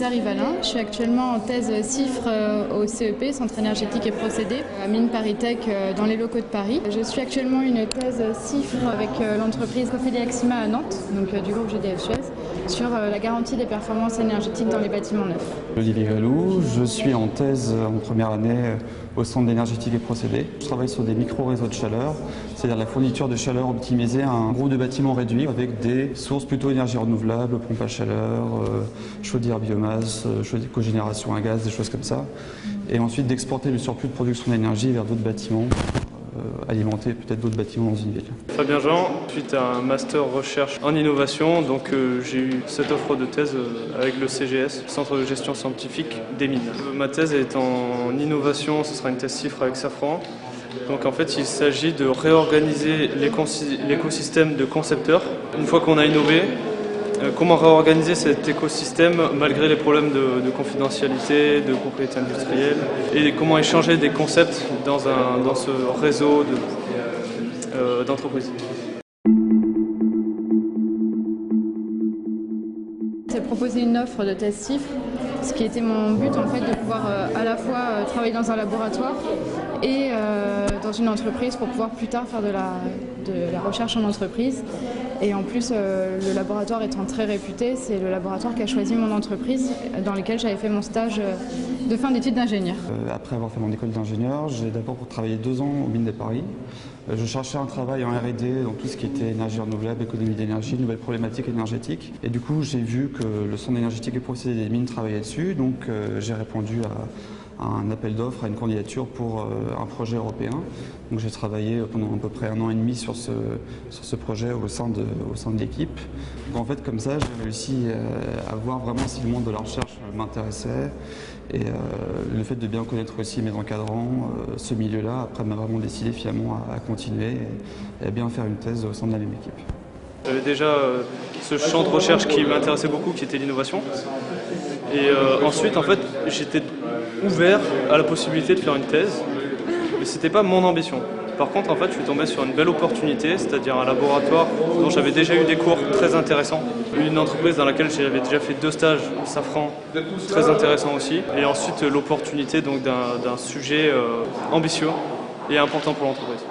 Rivalin. Je suis actuellement en thèse CIFRE au CEP, Centre énergétique et procédés, à Mines ParisTech dans les locaux de Paris. Je suis actuellement une thèse CIFRE avec l'entreprise Cofedi Axima à Nantes, donc du groupe GDF Suez, sur la garantie des performances énergétiques dans les bâtiments neufs. Olivier Gréloux, je suis en thèse en première année au Centre énergétique et procédés. Je travaille sur des micro-réseaux de chaleur, c'est-à-dire la fourniture de chaleur optimisée à un groupe de bâtiments réduits avec des sources plutôt énergie renouvelable, pompe à chaleur, chaudière biomasse, cogénération à gaz, des choses comme ça. Et ensuite d'exporter le surplus de production d'énergie vers d'autres bâtiments, alimenter peut-être d'autres bâtiments dans une ville. Fabien Jean, suite à un master recherche en innovation, donc j'ai eu cette offre de thèse avec le CGS, Centre de gestion scientifique des mines. Ma thèse est en innovation, ce sera une thèse CIFRE avec Safran. Donc en fait il s'agit de réorganiser l'écosystème de concepteurs. Une fois qu'on a innové, comment réorganiser cet écosystème malgré les problèmes de confidentialité, de propriété industrielle, et comment échanger des concepts dans ce réseau d'entreprises. J'ai proposé une offre de thèse CIFRE, ce qui était mon but en fait de pouvoir à la fois travailler dans un laboratoire et dans une entreprise pour pouvoir plus tard faire de la recherche en entreprise. Et en plus, le laboratoire étant très réputé, c'est le laboratoire qui a choisi mon entreprise dans lequel j'avais fait mon stage de fin d'études d'ingénieur. Après avoir fait mon école d'ingénieur, j'ai d'abord travaillé 2 ans aux mines de Paris. Je cherchais un travail en R&D dans tout ce qui était énergie renouvelable, économie d'énergie, nouvelles problématiques énergétiques. Et du coup, j'ai vu que le Centre énergétique et procédés des mines travaillait dessus, donc j'ai répondu à un appel d'offres, à une candidature pour un projet européen. Donc j'ai travaillé pendant à peu près 1 an et demi sur ce projet au sein de l'équipe. En fait, comme ça, j'ai réussi à voir vraiment si le monde de la recherche m'intéressait. Et le fait de bien connaître aussi mes encadrants, ce milieu-là, après m'a vraiment décidé finalement à continuer et à bien faire une thèse au sein de la même équipe. J'avais déjà ce champ de recherche qui m'intéressait beaucoup, qui était l'innovation. Et ensuite, en fait, j'étais ouvert à la possibilité de faire une thèse, mais ce n'était pas mon ambition. Par contre, en fait, je suis tombé sur une belle opportunité, c'est-à-dire un laboratoire dont j'avais déjà eu des cours très intéressants, une entreprise dans laquelle j'avais déjà fait 2 stages, Safran, très intéressant aussi, et ensuite l'opportunité donc d'un sujet ambitieux et important pour l'entreprise.